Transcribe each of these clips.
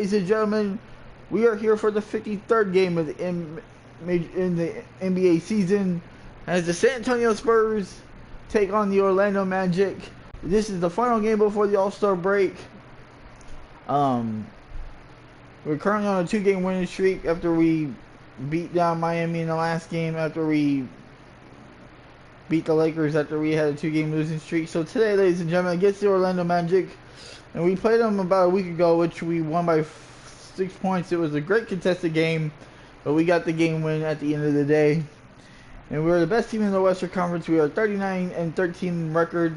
Ladies and gentlemen, we are here for the 53rd game of the NBA season as the San Antonio Spurs take on the Orlando Magic. This is the final game before the All-Star break. We're currently on a 2-game winning streak after we beat down Miami in the last game, after we beat the Lakers after we had a 2-game losing streak. So today, ladies and gentlemen, against the Orlando Magic, and we played them about a week ago, which we won by 6 points. It was a great contested game, but we got the game win at the end of the day. And we were the best team in the Western Conference. We are 39-13 record.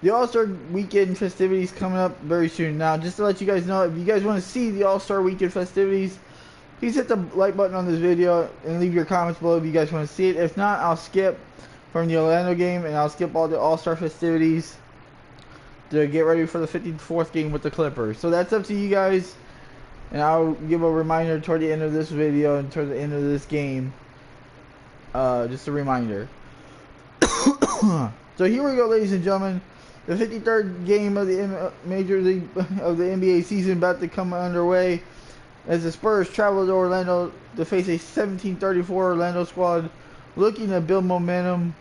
The All-Star Weekend festivities coming up very soon. Now, just to let you guys know, if you guys want to see the All-Star Weekend festivities, please hit the like button on this video and leave your comments below if you guys want to see it. If not, I'll skip from the Orlando game and I'll skip all the All-Star festivities to get ready for the 54th game with the Clippers. So that's up to you guys, and I'll give a reminder toward the end of this video and toward the end of this game. Just a reminder. So here we go, ladies and gentlemen. The 53rd game of the Major League of the NBA season about to come underway as the Spurs travel to Orlando to face a 17-34 Orlando squad looking to build momentum.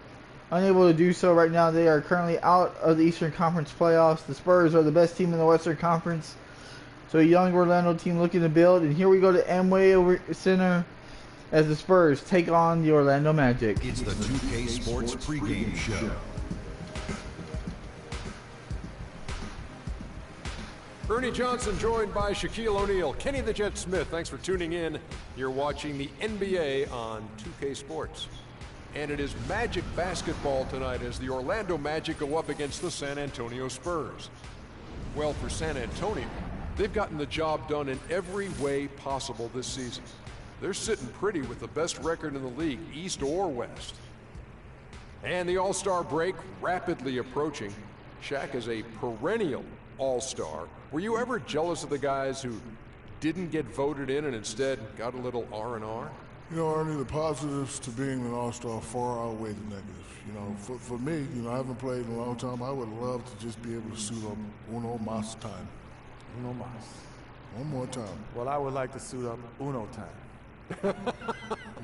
Unable to do so right now. They are currently out of the Eastern Conference playoffs. The Spurs are the best team in the Western Conference. So a young Orlando team looking to build. And here we go to Amway Center as the Spurs take on the Orlando Magic. It's the 2K Sports pregame show. Ernie Johnson joined by Shaquille O'Neal. Kenny the Jet Smith, thanks for tuning in. You're watching the NBA on 2K Sports. And it is Magic basketball tonight as the Orlando Magic go up against the San Antonio Spurs. Well, for San Antonio, they've gotten the job done in every way possible this season. They're sitting pretty with the best record in the league, East or West. And the All-Star break rapidly approaching. Shaq is a perennial All-Star. Were you ever jealous of the guys who didn't get voted in and instead got a little R&R? You know, Ernie, the positives to being an All-Star far outweigh the negatives. You know, for me, you know, I haven't played in a long time. I would love to just be able to suit up uno mas time. Uno mas. One more time. Well, I would like to suit up uno time.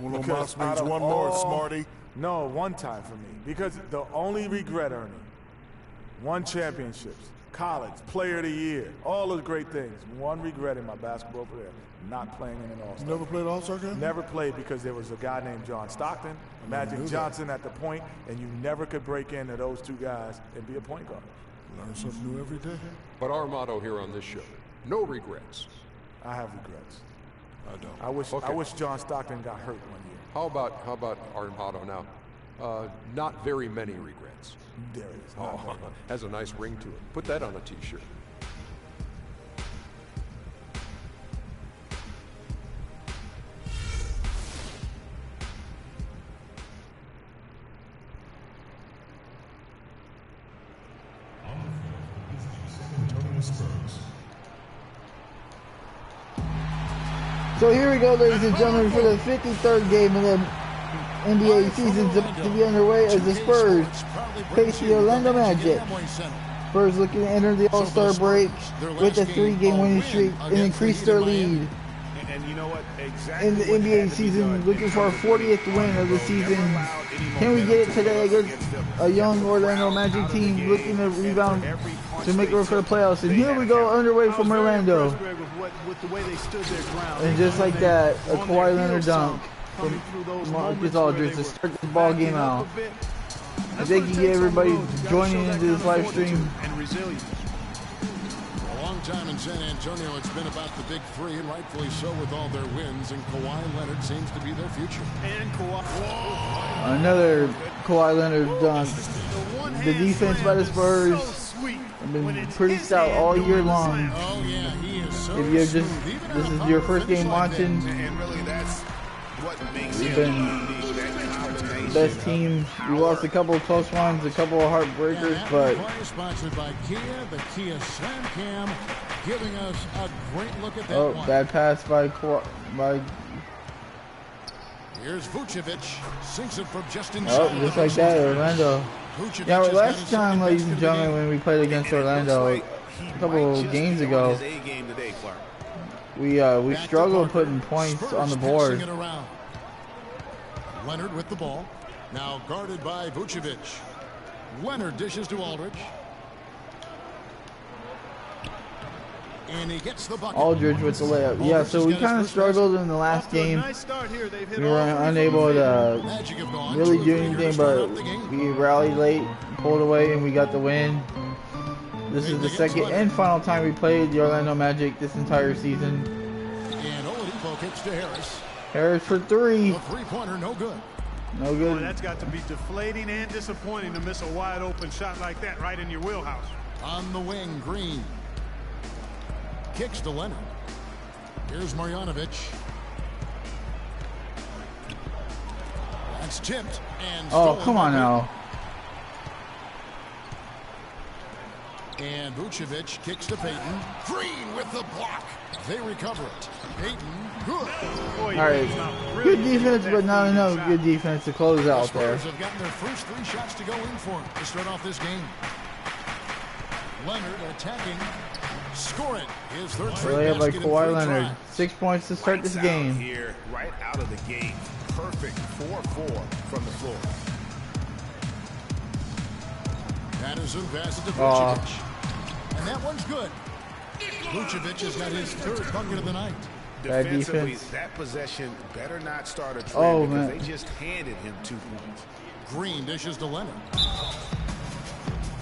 Uno mas means one more, Smarty. No, one time for me. Because the only regret, Ernie, won championships, college, player of the year, all those great things. One regret in my basketball career, not playing in an All-Star. You never played All-Star game? Never played because there was a guy named John Stockton, Magic Johnson at the point, and you never could break into those two guys and be a point guard. Learn something new every day. But our motto here on this show, no regrets. I have regrets. I don't. I wish John Stockton got hurt one year. How about our motto now? Not very many regrets. There it is. Oh, has a nice ring to it. Put that on a t-shirt. So here we go, ladies and gentlemen, for the 53rd game of the NBA season to be underway as the Spurs face the Orlando Magic. Spurs looking to enter the All-Star break with a 3-game winning streak and increase their lead in the NBA season, looking for a 40th win of the season. Can we get it today against a young Orlando Magic team looking to rebound to make room for the playoffs? And here we go, underway from Orlando. And just like that, a Kawhi Leonard dunk from Marcus Aldridge to start this ball game out. I think you get everybody joining into this live stream. A long time in San Antonio, it's been about the big three, and rightfully so with all their wins, and Kawhi Leonard seems to be their future. And Kawhi. Another Kawhi Leonard dunk. The defense by the Spurs have been pretty stout all year long. Oh, yeah, he is so If you're just, this is your first game watching, we've been the best team. We lost a couple of close ones, a couple of heartbreakers, but sponsored by Kia, the Kia Slam Cam, giving us a great look at that one. Bad pass by Here's Vucevic, sinks it from just inside. Oh, just like that, Orlando. Yeah, last time, ladies and gentlemen, when we played against Orlando a couple of games ago, We struggled putting points Spurs on the board. passing it around. Leonard with the ball. Now guarded by Vucevic. Leonard dishes to Aldridge. And he gets the bucket. Aldridge with the layup. Yeah, so we kind of struggled in the last game. We were unable to really do anything, but we rallied late, pulled away, and we got the win. This is the second and final time we played the Orlando Magic this entire season. And Oladipo kicks to Harris. Harris for three. A three-pointer, no good. No good. Boy, that's got to be deflating and disappointing to miss a wide open shot like that right in your wheelhouse. On the wing, Green. Kicks to Leonard. Here's Marjanovic. That's tipped and Oh, stolen come on by now. And Vucevic kicks to Payton. Green with the block. They recover it. Payton, good. Boy, All right, good defense, but not enough good defense to close The out there. Spurs have gotten their first three shots to go in for to start off this game. Leonard attacking. Score it. His third straight Layup by basket in Kawhi three Leonard. tries. 6 points to start this Lights out game. here, right out of the gate. Perfect 4-4 from the floor. Patterson passes to Aw. Vucevic. And that one's good. Vucevic has got his third bucket of the night. Bad Defensively, defense. that possession better not start a trend Oh, because man. they just handed him 2 points. Green dishes to Leonard.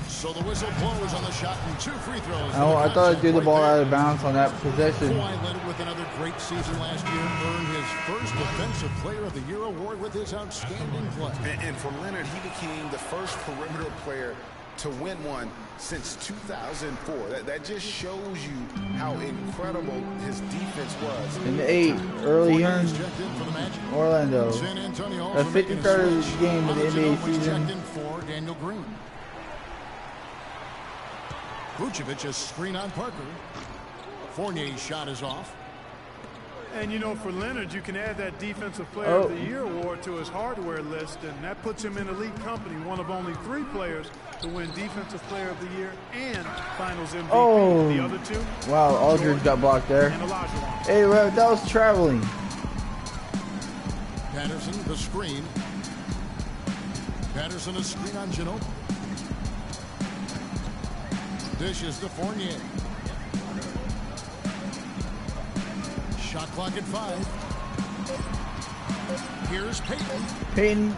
So the whistle blows on the shot and 2 free throws. I thought I threw the ball out of bounds on that possession. Kawhi Leonard with another great season last year earned his first Defensive Player of the Year award with his outstanding play. And for Leonard, he became the first perimeter player to win one since 2004. That just shows you how incredible his defense was. In the 8, early here in Checked in for the Magic. Orlando. San Antonio A also making 53rd switch. game of the NBA Ginobili season. checked in for Daniel Green. Vucevic a screen on Parker. Fournier's shot is off. And you know, for Leonard, you can add that Defensive Player Oh. of the Year award to his hardware list, and that puts him in elite company, one of only 3 players to win Defensive Player of the Year and Finals MVP. Oh. The other 2, Wow, Aldridge got blocked there. and Olajuwon. Hey, Rev, that was traveling. Patterson the screen. Patterson a screen on Ginobili. Dishes to Fournier. Shot clock at 5. Here's Payton. Payton,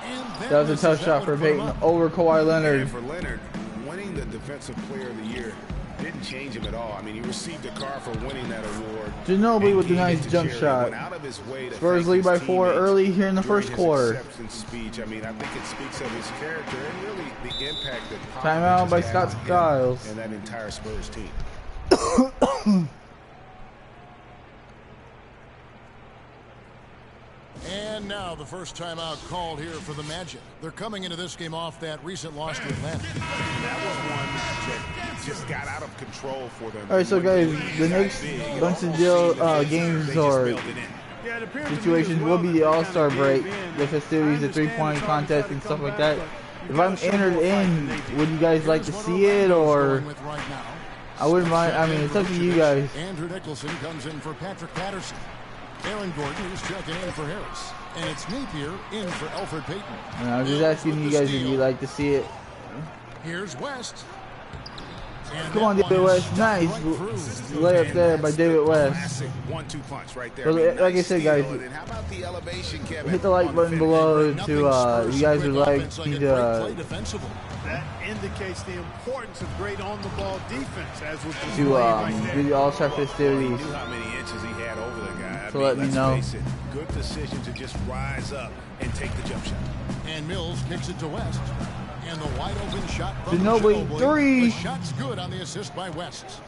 And that was a tough shot for would put him Payton up. over Kawhi Leonard. And for Leonard, winning the Defensive Player of the Year didn't change him at all. I mean, he received a car for winning that award. Ginobili And with a gave nice it to jump charity. shot. Went out of his way to Spurs thank lead his by 4 teammates early here in the during first his quarter. acceptance speech. I mean, I think it speaks of his character and really the impact that Timeout Popovich by has Scott had on him Skiles. and that entire Spurs team. And now the first timeout called here for the Magic. They're coming into this game off that recent loss to Atlanta. That was one that just got out of control for them. All right, so guys, the next bunch of games or Yeah, it appears to me situations as will well be that the they All-Star kinda break, gave in. the festivities, the I three-point understand the contest Chargers and tried stuff to like come that. back, but If you I'm gotta show entered more fight in, than they did. would you guys like to Here's what see it, Orlando's or going with right now. I wouldn't mind? I mean, it's up to you guys. Andrew Nicholson comes in for Patrick Patterson. Aaron Gordon is checking in for Harris. And it's Napier in for Elfrid Payton. And I'm just Mills asking with you the guys if steal. you'd like to see it. Here's West. And Come on, that David one is West. Nice right through. layup there by David West. Classic 1-2 punch right there. So, like I said, guys, steal, and then how about the elevation, Kevin, hit the like on button finish? below Nothing to Spurs you guys great would like offense me a great play to defensively. That indicates the importance of great on-the-ball defense, as was displayed to right there. do the All-Star Well, he festivities. knew how many inches he had over the guy. So let me let's know. face it, good decision to just rise up and take the jump shot. And Mills kicks it to West. And the wide open shot from Ginobili, three. The shot's good on the assist by West.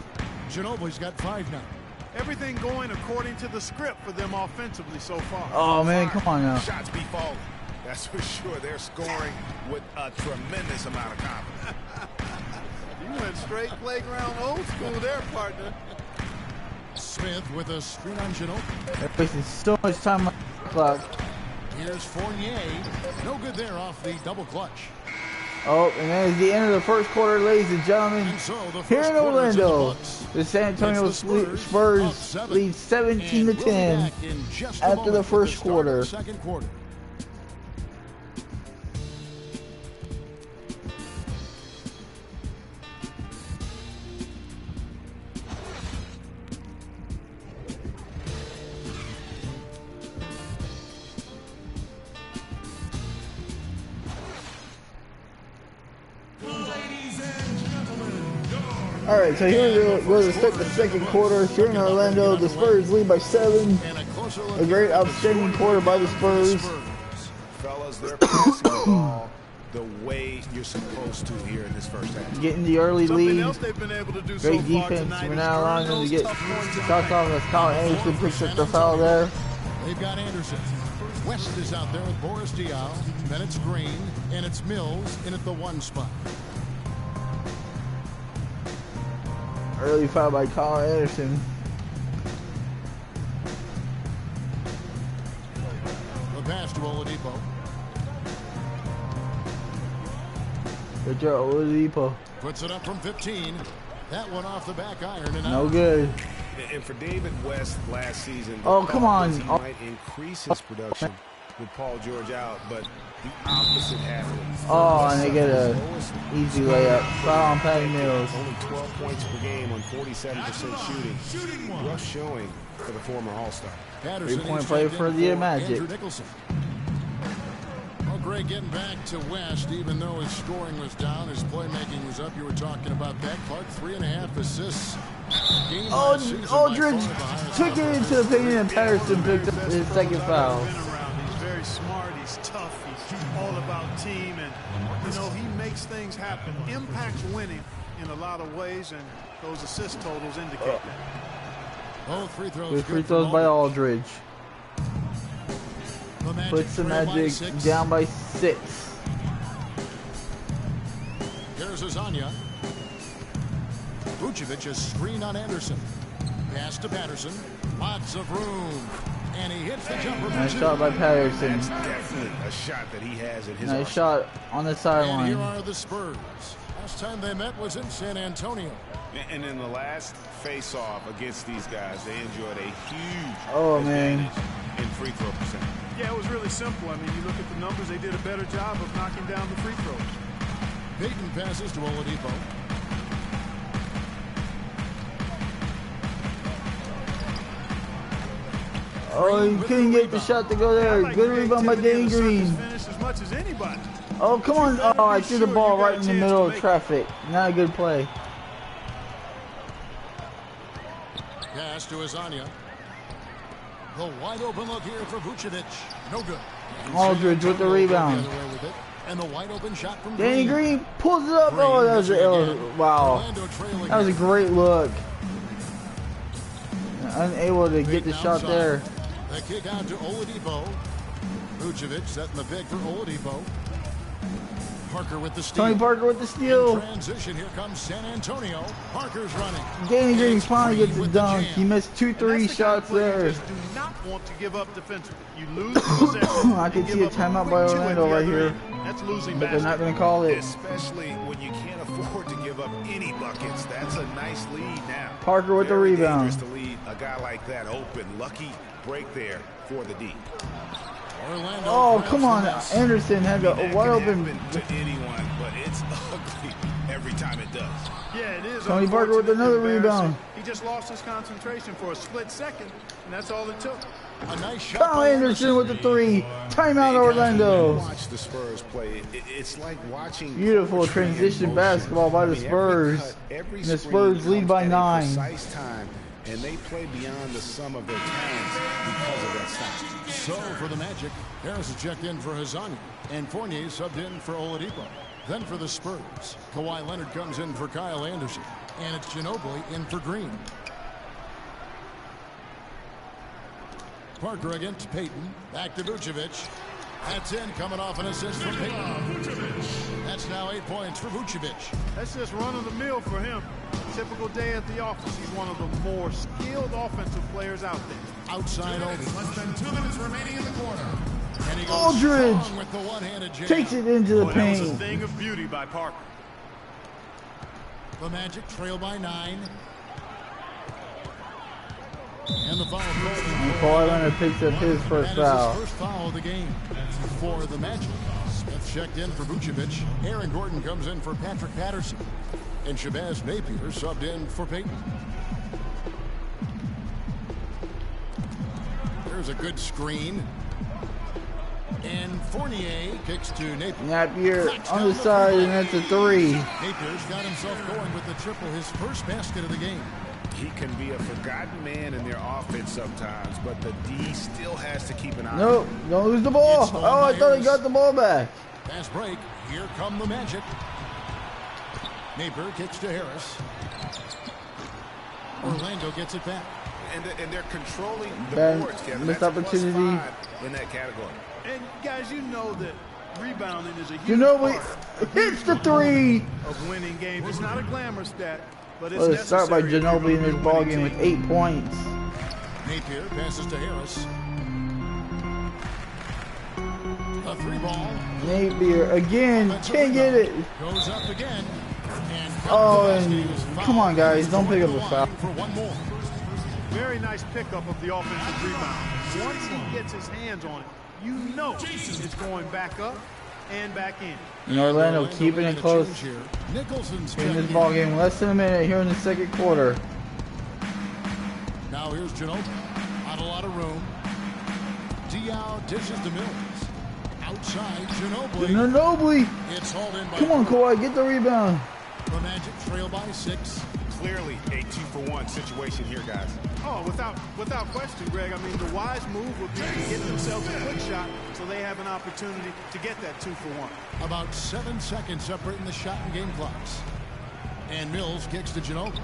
Ginobili's got 5 now. Everything going according to the script for them offensively so far. Oh man, come on now. Shots be falling. That's for sure. They're scoring with a tremendous amount of confidence. You went straight playground old school there, partner. Smith with a screen on Ginobili. They're wasting so much time on the clock. Here's Fournier. No good there off the double clutch. Oh, and that is the end of the first quarter, ladies and gentlemen. Here in Orlando, the San Antonio Spurs lead 17-10 after the first quarter. Alright, so here we're going to start the second quarter. Here in Orlando, the Spurs lead by 7. A great outstanding quarter by the Spurs. Fellas, they're passing the ball the way you're supposed to here in this first half. Getting the early lead. Great Great defense. We're not allowing them to get shots off as Kyle Anderson picks up the foul there. They've got Anderson. West is out there with Boris Diaw. Then it's Green, and it's Mills in at the 1 spot. Early foul by Kyle Anderson. The pass to Oladipo. Good job, Oladipo. Puts it up from 15. That one off the back iron. And No good. And for David West last season, oh, come on. He might increase his production with Paul George out, but the opposite happened. Oh, and they get a easy layup. Foul on Patty Mills. Only 12 points per game on 47% shooting. Rough showing for the former All-Star. 3-point play for the Magic. Well, Greg, getting back to West, even though his scoring was down, his playmaking was up. You were talking about that. Clark, 3.5 assists. Aldridge took it into the paint and Patterson picked up his second foul. He's very smart, he's tough, he's all about team, and you know, he makes things happen, impacts winning in a lot of ways, and those assist totals indicate that. Both free throws. Good free throws by Aldridge. Puts the Magic down by 6. Here's Azania. Vucevic is screened on Anderson. Pass to Patterson. Lots of room. And he hits the jumper. Nice shot by Patterson. That's definitely a shot that he has in his nice shot on the sideline. And here are the Spurs. Last time they met was in San Antonio. And in the last face-off against these guys, they enjoyed a huge advantage in free throw percentage. Yeah, it was really simple. I mean, you look at the numbers, they did a better job of knocking down the free throws. Payton passes to Oladipo. Oh, you couldn't get the shot to go there. Good rebound by Danny Green. Oh, come on. Oh, I threw the ball right in the middle of traffic. Not a good play. Pass to Azania. The wide open look here for Vucevic. No good. Aldridge with the rebound. And the wide open shot from Danny Green pulls it up. Oh, that was wow. That was a great look. Unable to get the shot there. The kick out to Oladipo. Vucevic setting the pick for Oladipo. Parker with the steal. Tony Parker with the steal. In transition, here comes San Antonio. Parker's running. Danny Green finally gets the dunk. He missed 2-3 shots there. Do not want to give up defensively. You lose the possession. I can see a timeout by Orlando right here. That's losing, but they're not going to call it. Especially when you can't afford to give up any buckets. That's a nice lead now. Parker with the rebound. To lead a guy like that open. Lucky break there for the D. Orlando, oh, come on. Anderson had a wide open. To anyone, but it's ugly every time it does. Yeah, it is. Tony Parker with another rebound. He just lost his concentration for a split second, and that's all it took. A nice shot. Kyle Anderson with the 3. Timeout Orlando. Watch the Spurs play. It's like watching beautiful transition basketball by the Spurs. And the Spurs lead by 9. Precise time, and they play beyond the sum of their talents because of that style. So for the Magic, Harris is checked in for Hazani, and Fournier subbed in for Oladipo. Then for the Spurs, Kawhi Leonard comes in for Kyle Anderson, and it's Ginobili in for Green. Parker against Payton, back to Vucevic. That's in, coming off an assist from Payton. That's now 8 points for Vucevic. That's just run-of-the-mill for him. Typical day at the office. He's one of the more skilled offensive players out there. Outside over. Less than 2 minutes remaining in the quarter. And he goes Aldridge strong with the one-handed jam. takes it into the That was a paint. thing of beauty by Parker. The Magic trail by 9. And the foul called. Kawhi Leonard picks up his first foul. His first foul of the game for the Magic. Smith checked in for Vucevic. Aaron Gordon comes in for Patrick Patterson. And Shabazz Napier subbed in for Payton. There's a good screen. And Fournier kicks to Napier. Napier on the side, and that's a 3. Napier's got himself going with the triple, his first basket of the game. He can be a forgotten man in their offense sometimes, but the D still has to keep an eye on Nope, him. don't lose the ball. Oh, I thought he got the ball back. Fast break. Here come the Magic. Napier kicks to Harris. Orlando gets it back. And they're controlling the Bad boards, Kevin. missed That's opportunity. +5 in that category. And guys, you know that rebounding is a huge You know what? part Hits the 3. of winning games. It's not a glamour stat, but it's Let's start by necessary if Ginobili in you're this gonna ball win a game with team. 8 points. Napier passes to Harris. A 3-ball. Napier again, can't get it. Goes up again. And Oh, and come on, guys, don't pick up the foul. For one more. Very nice pickup of the offensive rebound. Once he gets his hands on it, you know it's going back up and back in. And Orlando keeping it close Nicholson's in this ball game. Less than a minute here in the second quarter. Now here's Ginobili. Not a lot of room. Diaw dishes to Mills. Outside, Ginobili. Ginobili. It's hauled in by. Come on, Kawhi, get the rebound. The Magic trail by 6. Clearly a 2-for-1 situation here, guys. Oh, without question, Greg. I mean, the wise move would be to get themselves a quick shot so they have an opportunity to get that 2-for-1. About 7 seconds separating the shot and game clocks. And Mills kicks to Ginobili.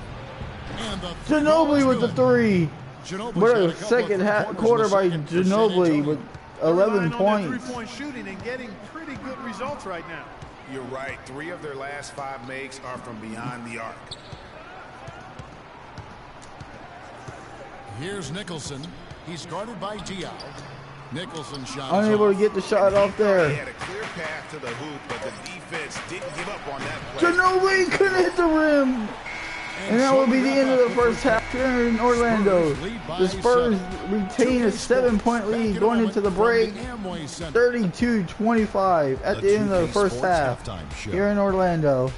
And the Ginobili with the 3. Ginobili's What had a couple of second quarter by in the second for San Ginobili Antonio. with 11 Relying on points. their three-point shooting and getting pretty good results right now. You're right. 3 of their last 5 makes are from beyond the arc. Here's Nicholson. He's guarded by Diaw. Nicholson shot. Unable to get the shot off They there. had a clear path to the hoop, but the defense didn't give up on that play. Ginobili couldn't hit the rim. And that will be the end of the first half here in Orlando. The Spurs retain a 7-point lead going into the break. 32-25 at the end of the first half here in Orlando.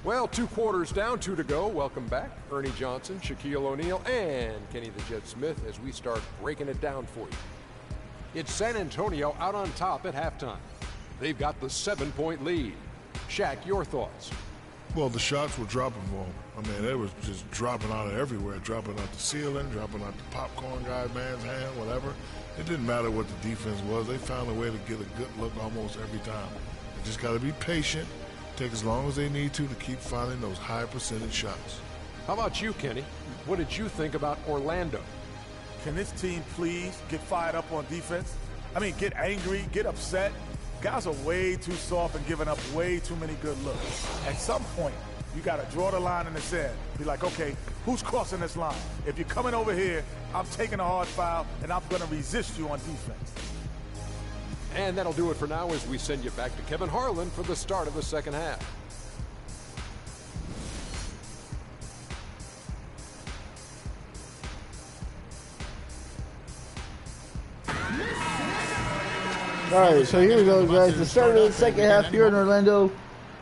Well, 2 quarters down, 2 to go. Welcome back, Ernie Johnson, Shaquille O'Neal, and Kenny the Jet Smith as we start breaking it down for you. It's San Antonio out on top at halftime. They've got the 7-point lead. Shaq, your thoughts? Well, the shots were dropping for them. I mean, they was just dropping out of everywhere, dropping out the ceiling, dropping out the popcorn guy man's hand, whatever. It didn't matter what the defense was. They found a way to get a good look almost every time. They just got to be patient, take as long as they need to keep finding those high percentage shots. How about you, Kenny? What did you think about Orlando? Can this team please get fired up on defense? I mean, get angry, get upset. Guys are way too soft and giving up way too many good looks. At some point, you got to draw the line in the sand. Be like, okay, who's crossing this line? If you're coming over here, I'm taking a hard foul, and I'm going to resist you on defense. And that'll do it for now as we send you back to Kevin Harlan for the start of the second half. Alright, so here we go, guys. The start of the second half here in Orlando.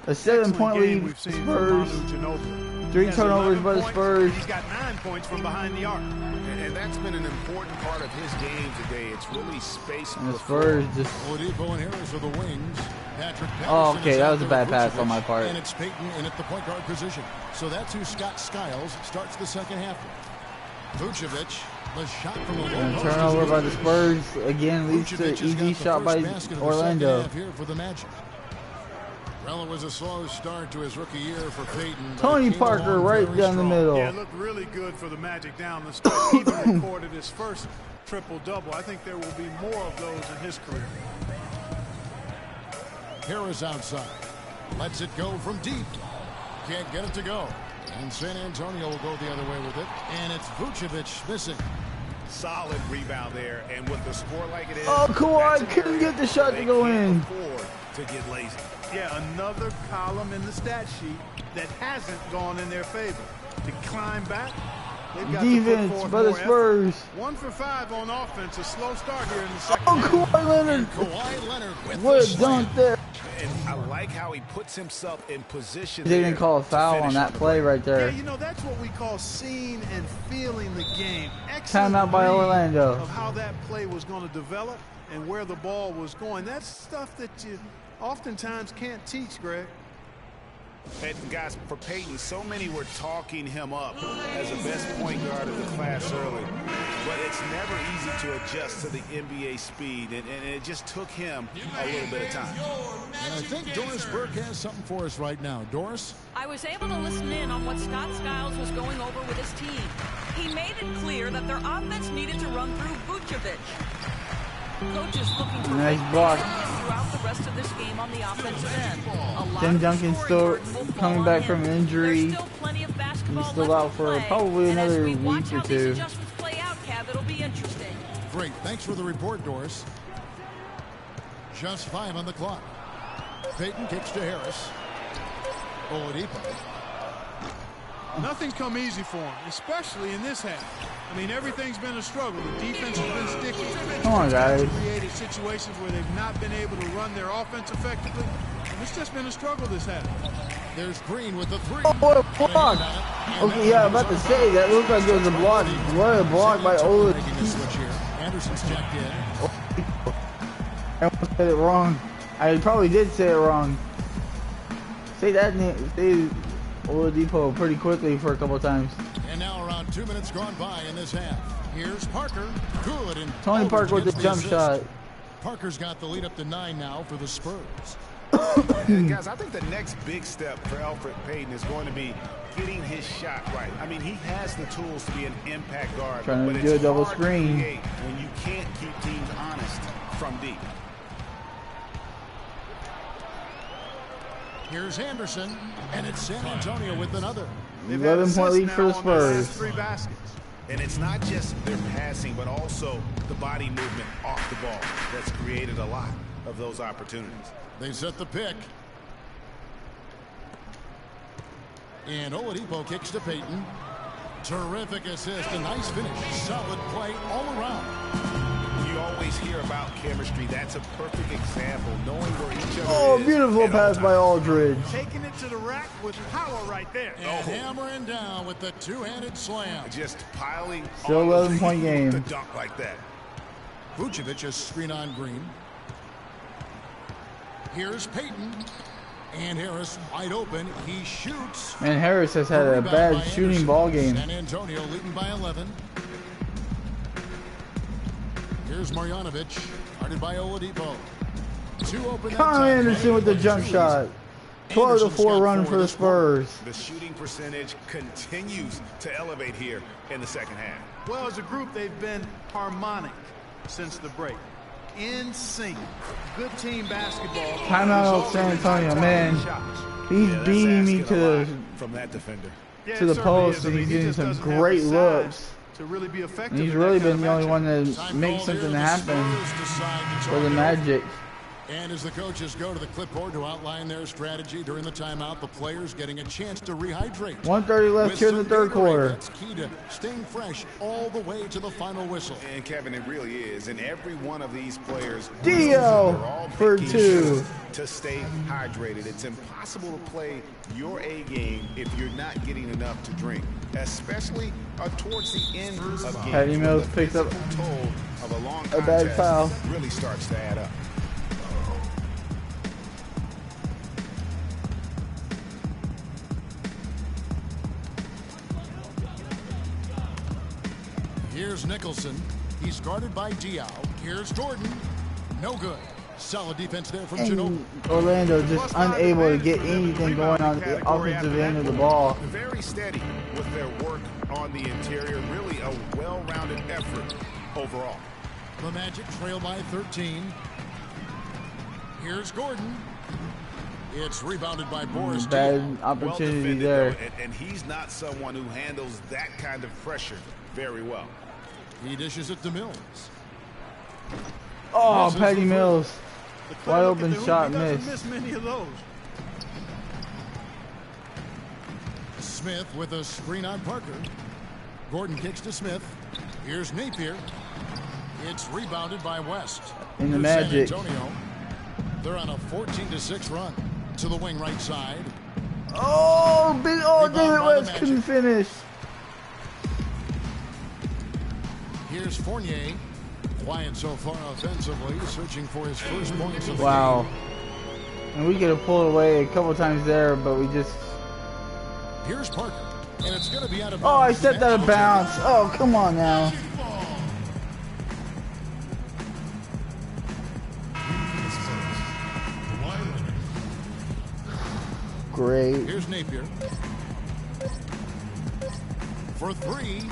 A 7-point lead. We've seen Spurs. from Manu Ginobili. 3 He has turnovers 11 by the points. Spurs. He's got 9 points from behind the arc. And that's been an important part of his game today. It's really space. And the Spurs just... Oladipo and Harris are the wings. Patrick Patterson Oh, okay, is that out was a there bad with pass on my Vucevic, part. And it's Payton in at the point guard position. So that's who Scott Skiles starts the second half with. Vucevic, the shot from the low And post is turnover by the good. Spurs again leads to Vucevic an has got easy the shot first by basket of the Orlando. second half here for the Magic. Well, it was a slow start to his rookie year for Payton. but Tony it came Parker along right very down the strong. middle. Yeah, it looked really good for the Magic down the stretch. Even recorded his first triple-double. I think there will be more of those in his career. Harris outside. Lets it go from deep. Can't get it to go. And San Antonio will go the other way with it. And it's Vucevic missing. Solid rebound there, and with the score like it is, Oh, Kawhi couldn't get the shot to go in. To get lazy. Yeah, another column in the stat sheet that hasn't gone in their favor. To climb back, they've got to put forth by the more Spurs. effort. 1 for 5 on offense. A slow start here in the second. Oh, Kawhi Leonard. Kawhi Leonard with What the a dunk there. And I like how he puts himself in position. They didn't call a foul on that play right there. Yeah, you know, that's what we call seeing and feeling the game. Timeout by Orlando. Of how that play was going to develop and where the ball was going. That's stuff that you oftentimes can't teach, Greg. And guys, for Peyton, so many were talking him up as the best point guard of the class early. But it's never easy to adjust to the NBA speed, and it just took him a little bit of time. And I think Doris Burke has something for us right now. Doris? I was able to listen in on what Scott Skiles was going over with his team. He made it clear that their offense needed to run through Vucevic. Coach is looking for nice block throughout the rest of this game on the offensive end. Tim Duncan's still coming back from injury. Still plenty of basketball He's still out for probably another week or two. Play out, Cav, it'll be interesting. Great. Thanks for the report, Doris. Just 5 on the clock. Peyton kicks to Harris. Oladipo. Nothing's come easy for him, especially in this half. I mean, everything's been a struggle. The defense has been sticky. Come on, guys. Created situations where they've not been able to run their offense effectively. And it's just been a struggle this half. There's Green with the 3. Oh, what a block. Okay, yeah, I'm about to say, that looked like it was a block. What a block by Oladipo. Anderson's checked in. I said it wrong. I probably did say it wrong. Say that name. Say Oladipo pretty quickly for a couple of times. And now around 2 minutes gone by in this half. Here's Parker. Good. And Tony Parker with the jump shot. Parker's got the lead up to 9 now for the Spurs. Guys, I think the next big step for Elfrid Payton is going to be getting his shot right. I mean, he has the tools to be an impact guard. Trying to but do a it's double hard screen. to create when you can't keep teams honest from deep. Here's Anderson, and it's San Antonio with another. 11-point lead for the Spurs. 3 baskets. And it's not just their passing, but also the body movement off the ball that's created a lot of those opportunities. They set the pick. And Oladipo kicks to Peyton. Terrific assist, a nice finish. Solid play all around. You always hear about chemistry. That's a perfect example, knowing where each other Oh, is. beautiful pass by Aldridge. Taking it to the rack with power right there. And hammering down with the two-handed slam. Just piling Still 11-point game. to dunk like that. Vucevic is screen on Green. Here's Peyton. And Harris wide open. He shoots. And Harris has had a bad shooting ball game. San Antonio leading by 11. Here's Marjanovic, guarded by Oladipo. 2 open. Kyle Anderson with the jump shot. 12-4 run for the Spurs. The shooting percentage continues to elevate here in the second half. Well, as a group, they've been harmonic since the break. In sync. Good team basketball. Timeout San Antonio, man. He's beating me to from that defender. the post, and he's getting some great looks. To really be effective. And he's really been the only one that makes something happen for the Magic. And as the coaches go to the clipboard to outline their strategy during the timeout, the players getting a chance to rehydrate. 1:30 left here in the third quarter. That's key to staying fresh all the way to the final whistle. And Kevin, it really is. And every one of these players, Dio for 2. To stay hydrated. It's impossible to play your A game if you're not getting enough to drink, especially towards the end of games. Patty Mills picked up toll of a long a bad foul. Really starts to add up. Here's Nicholson. He's guarded by Diaw. Here's Gordon. No good. Solid defense there from Ginobili. Orlando just unable to get anything going on the offensive end of the ball. Very steady with their work on the interior. Really a well-rounded effort overall. The Magic trail by 13. Here's Gordon. It's rebounded by Boris. Bad opportunity well there. And he's not someone who handles that kind of pressure very well. He dishes it to Mills. Oh, Patty Mills. Wide open shot missed miss. Many of those. Smith with a screen on Parker. Gordon kicks to Smith. Here's Napier. It's rebounded by West. In the To Magic. San Antonio. They're on a 14-6 run to the wing right side. Oh, big! Oh, Rebound David by the West couldn't Magic. finish. Here's Fournier. Quiet so far offensively, searching for his first points of the Wow. game. And we could have pulled away a couple times there, but we just. Here's Parker, and it's going to be out of Oh, I bounds. stepped out of bounds. Oh, come on now. Great. Here's Napier for three,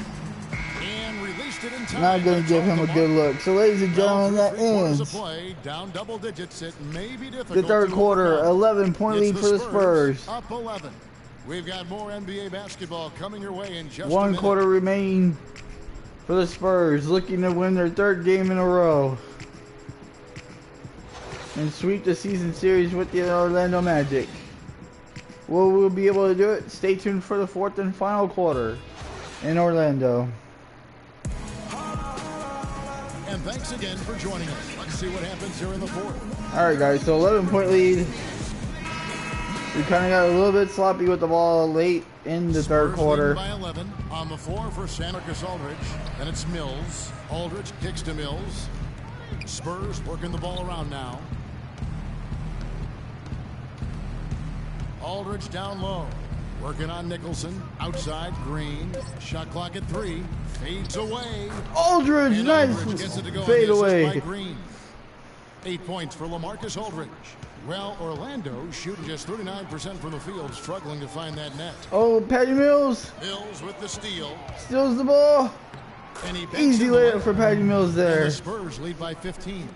and released it in time. Not going to give him a good look. So, ladies and gentlemen, that ends Play, down double digits. It may be difficult the third to quarter. overcome. 11-point lead for the Spurs. Up 11. We've got more NBA basketball coming your way in just a One minute. quarter remaining for the Spurs, looking to win their third game in a row and sweep the season series with the Orlando Magic. Will we be able to do it? Stay tuned for the fourth and final quarter in Orlando. And thanks again for joining us. Let's see what happens here in the fourth. Alright guys, so 11-point lead. We kind of got a little bit sloppy with the ball late in the third Spurs quarter. leading by 11 on the floor for Marcus Aldridge. And it's Mills. Aldridge kicks to Mills. Spurs working the ball around now. Aldridge down low. Working on Nicholson. Outside, Green. Shot clock at 3. Fades away. Aldridge, And nice Aldridge gets it to go on fade the assist away. by Green. 8 points for LaMarcus Aldridge. Well, Orlando shooting just 39% from the field, struggling to find that net. Oh, Patty Mills Mills with the steal. steals the ball. And he banks Easy it layup away. for Patty Mills And there. the Spurs lead by 15.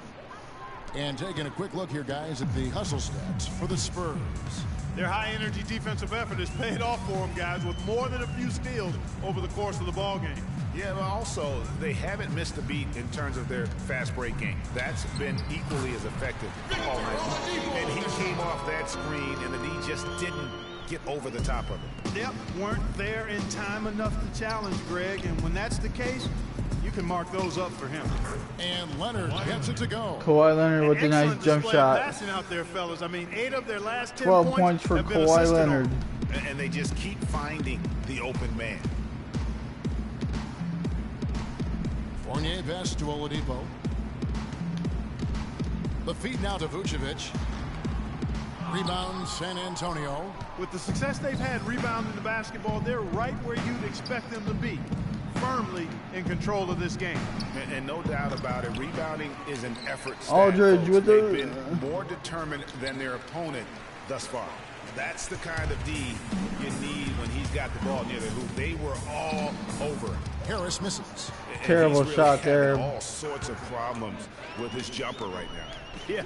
And taking a quick look here, guys, at the hustle stats for the Spurs. Their high-energy defensive effort has paid off for them, guys, with more than a few steals over the course of the ball game. Yeah, but also, they haven't missed a beat in terms of their fast break game. That's been equally as effective all night long. And he came off that screen, and the knee just didn't get over the top of it. Yep, weren't there in time enough to challenge Greg, and when that's the case, you can mark those up for him. And Leonard gets it to go. Kawhi Leonard with a nice Excellent jump display of shot. passing out there, fellas. I mean, 8 of their last 10 12 points for have been Kawhi assisted on. Leonard. And they just keep finding the open man. Fournier pass to Oladipo. The feed now to Vucevic. Rebound San Antonio. With the success they've had rebounding the basketball, they're right where you'd expect them to be, firmly in control of this game. And no doubt about it, rebounding is an effort. Aldridge with the- They've been more determined than their opponent thus far. That's the kind of D you need when he's got the ball near the hoop. They were all over him. Harris misses. And Terrible he's really shot having there. all sorts of problems with his jumper right now. Yeah,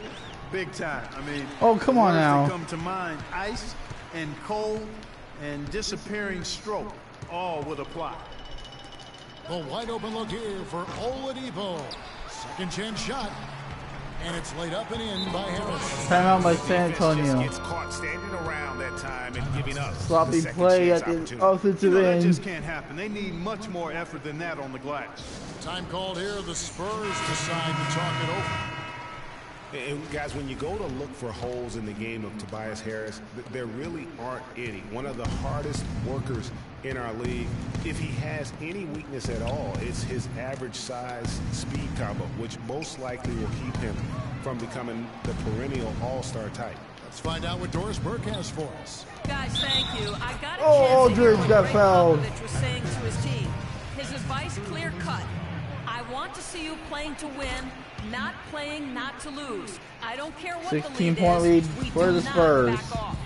big time. I mean, Oh, come on words now. that come to mind: ice and cold and disappearing stroke, all would apply. The wide open look here for Oladipo. Second chance shot. And it's laid up and in by Harris. Timeout by San Defense just Antonio. gets caught standing around that time and giving up Sloppy the second play chance at the opportunity. offensive That end. just can't happen. They need much more effort than that on the glass. Time called here. The Spurs decide to talk it over. And guys, when you go to look for holes in the game of Tobias Harris, there really aren't any. One of the hardest workers in our league. If he has any weakness at all, it's his average size speed combo, which most likely will keep him from becoming the perennial all-star type. Let's find out what Doris Burke has for us. Guys, thank you. I got a Oh, chance to hear Aldridge what got Greg fouled. Popovich was saying to his team. His advice clear cut. I want to see you playing to win, not playing not to lose. I don't care what the lead 16-point is. lead We for do the not Spurs. back off.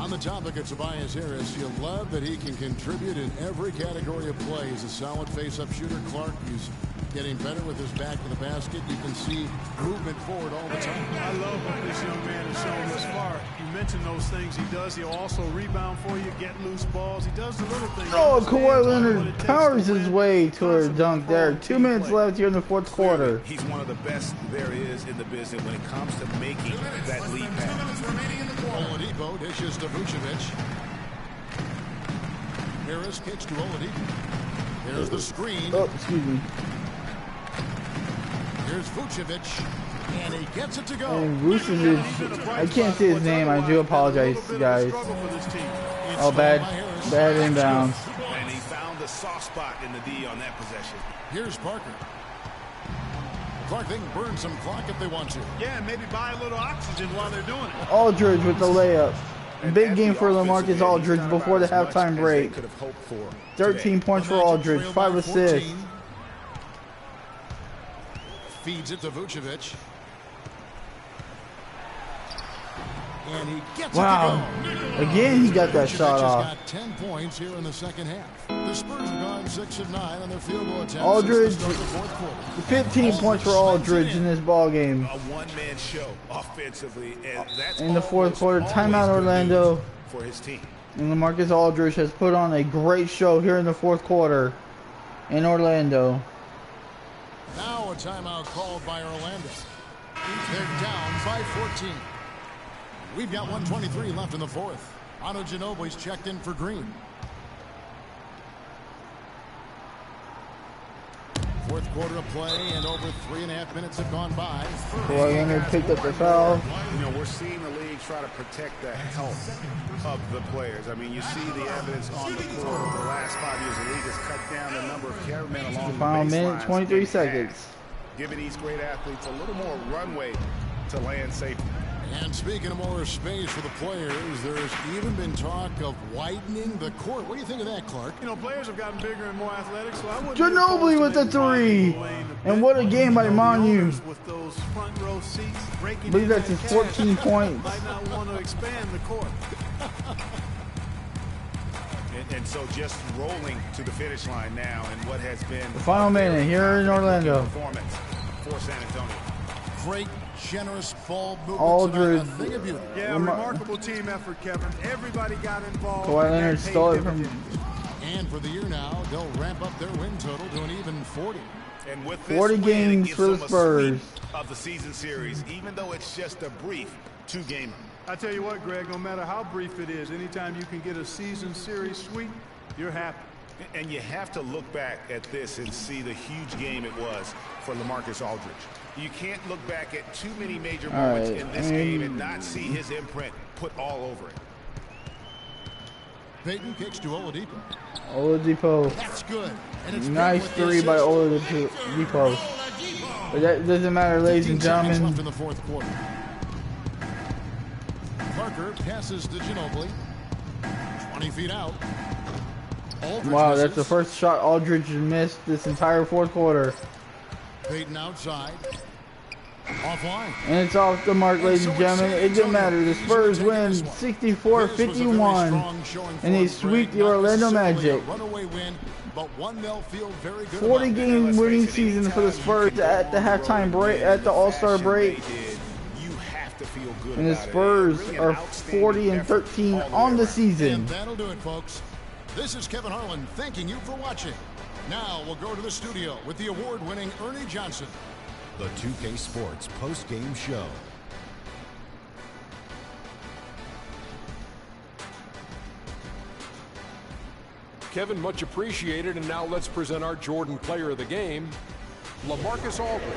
On the topic of Tobias Harris, you love that he can contribute in every category of play. He's a solid face-up shooter. Clark, he's getting better with his back to the basket. You can see movement forward all the time. I love what this young man has shown thus far. You mentioned those things he does. He'll also rebound for you, get loose balls. He does the little things. Oh, Kawhi Leonard powers his way to a dunk there. 2 minutes left here in the fourth quarter. He's one of the best there is in the business when it comes to making that lead pass. Oladipo dishes to Vucevic. Harris kicks to Oladipo. There's the screen. Oh, excuse me. Here's Vucevic, and he gets it to go. And Vucevic, I can't say his name. I do apologize, guys. Oh, bad inbounds. And he found the soft spot in the D on that possession. Here's Parker. Clark, they can burn some clock if they want to. Yeah, maybe buy a little oxygen while they're doing it. Aldridge with the layup. Big game for LaMarcus Aldridge before the halftime break. 13 points for Aldridge, 5 assists. Feeds it to Vucevic. And he gets it to go. Again, he got that Vucevic shot off. Got 10 points here in the second half. The Spurs have gone 6 of 9 on their field goal attempts. Aldridge, since the start of the fourth quarter. 15 points for Aldridge in this ball game. A one-man show offensively, and that's In the fourth quarter, timeout Orlando. For his team. And LaMarcus Aldridge has put on a great show here in the fourth quarter in Orlando. Now a timeout called by Orlando. They're down by 14. We've got 1:23 left in the fourth. Ano Ginobili's checked in for Green. Fourth quarter of play, and over 3.5 minutes have gone by. Kawhi Leonard picked up the foul. You know, we're seeing the league try to protect the health of the players. I mean, you see the evidence on the court over the last 5 years. The league has cut down the number of carry men along the Final minute, baselines 23 and seconds. pass, giving these great athletes a little more runway to land safely. And speaking of more space for the players, there's even been talk of widening the court. What do you think of that, Clark? You know, players have gotten bigger and more athletic, so I wouldn't Ginobili with the three. And what a game by Manu. With those front row seats, breaking I believe in that's his that 14 cash, points. might not want to expand the court. And so just rolling to the finish line now in what has been The final minute here in Orlando. Performance for San Antonio. Great, generous ball movement. Aldridge. Tonight, a thing of beauty. Yeah, remarkable team effort, Kevin. Everybody got involved. Kawhi Leonard stole it from. And for the year now, they'll ramp up their win total to an even 40. And with this 40 win, games it gives for the them a Spurs. sweep of the season series, even though it's just a brief two-gamer. I tell you what, Greg, no matter how brief it is, anytime you can get a season series sweep, you're happy. And you have to look back at this and see the huge game it was for LaMarcus Aldridge. You can't look back at too many major moments in this game and not see his imprint put all over it. Payton kicks to Oladipo. Oladipo. That's good. And it's Nice three by Oladipo. But that doesn't matter, ladies and gentlemen. Left in the fourth quarter. Parker passes to Ginobili. 20 feet out. Aldridge Wow, misses. that's the first shot Aldridge missed this entire fourth quarter. Payton outside. Offline. And it's off the mark, ladies and gentlemen. It didn't matter. The Spurs win 64-51. And they sweep the Orlando Magic. 40-game winning season for the Spurs at the halftime break, at the All-Star break. And the Spurs are 40-13 on the season. And that'll do it, folks. This is Kevin Harlan thanking you for watching. Now we'll go to the studio with the award-winning Ernie Johnson. The 2K Sports post-game show. Kevin, much appreciated. And now let's present our Jordan Player of the Game, LaMarcus Aldridge.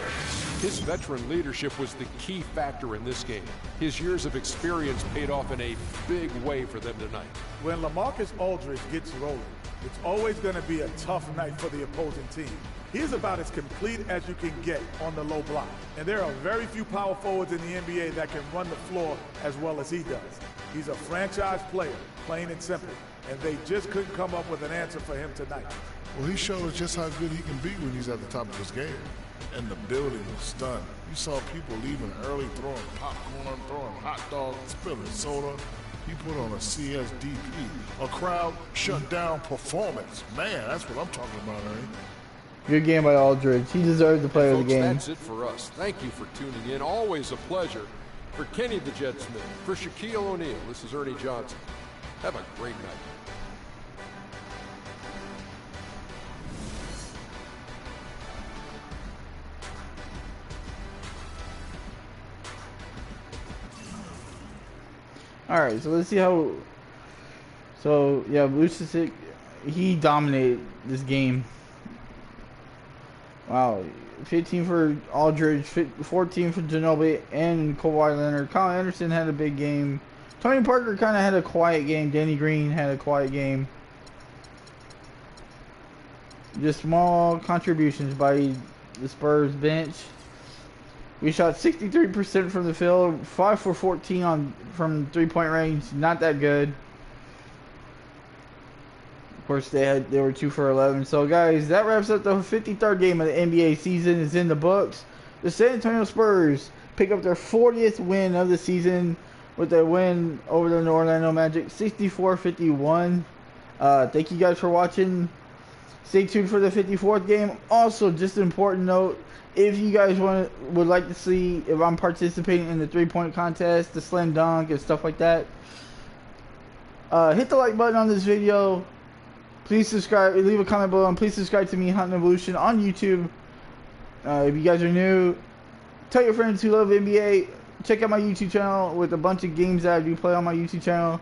His veteran leadership was the key factor in this game. His years of experience paid off in a big way for them tonight. When LaMarcus Aldridge gets rolling, it's always going to be a tough night for the opposing team. He's about as complete as you can get on the low block. And there are very few power forwards in the NBA that can run the floor as well as he does. He's a franchise player, plain and simple. And they just couldn't come up with an answer for him tonight. Well, he showed us just how good he can be when he's at the top of his game. And the building was stunned. You saw people leaving early, throwing popcorn, throwing hot dogs, spilling soda. He put on a CSDP, a crowd shutdown performance. Man, that's what I'm talking about, Ernie. Good game by Aldridge. He deserves the player of the Folks, game. that's it for us. Thank you for tuning in. Always a pleasure. For Kenny the Jet Smith, for Shaquille O'Neal, this is Ernie Johnson. Have a great night. All right, so let's see how. So yeah, Vucevic, he dominated this game. Wow, 15 for Aldridge, 14 for Ginobili and Kawhi Leonard. Kyle Anderson had a big game. Tony Parker kind of had a quiet game. Danny Green had a quiet game. Just small contributions by the Spurs bench. We shot 63% from the field, 5 for 14 from three-point range. Not that good. Of course, they were 2 for 11. So, guys, that wraps up the 53rd game of the NBA season. It's in the books. The San Antonio Spurs pick up their 40th win of the season with their win over the Orlando Magic, 64-51. Thank you guys for watching. Stay tuned for the 54th game. Also, just an important note, if you guys would like to see if I'm participating in the three-point contest, the slam dunk, and stuff like that, hit the like button on this video. Please subscribe. Leave a comment below, and please subscribe to me, HOWTONEVOLUTION, on YouTube. If you guys are new, tell your friends who love NBA. Check out my YouTube channel with a bunch of games that I do play on my YouTube channel.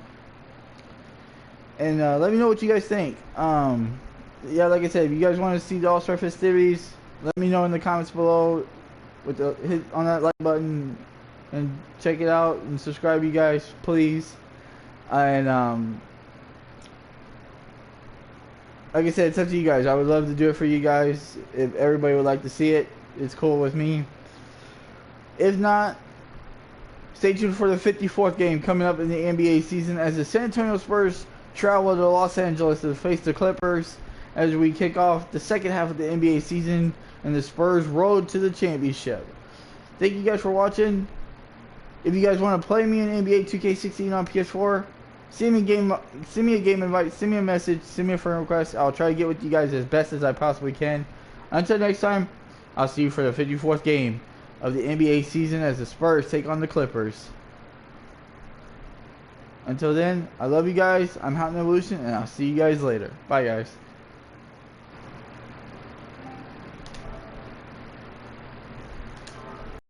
And let me know what you guys think. Yeah, like I said, if you guys want to see the All-Star festivities, let me know in the comments below. Hit on that like button and check it out and subscribe, you guys, please. And like I said, it's up to you guys. I would love to do it for you guys. If everybody would like to see it, it's cool with me. If not, stay tuned for the 54th game coming up in the NBA season as the San Antonio Spurs travel to Los Angeles to face the Clippers as we kick off the second half of the NBA season and the Spurs road to the championship. Thank you guys for watching. If you guys want to play me in NBA 2K16 on PS4, send me a game invite, send me a message, send me a friend request. I'll try to get with you guys as best as I possibly can. Until next time, I'll see you for the 54th game of the NBA season as the Spurs take on the Clippers. Until then, I love you guys. I'm HOWTONEVOLUTION, and I'll see you guys later. Bye, guys.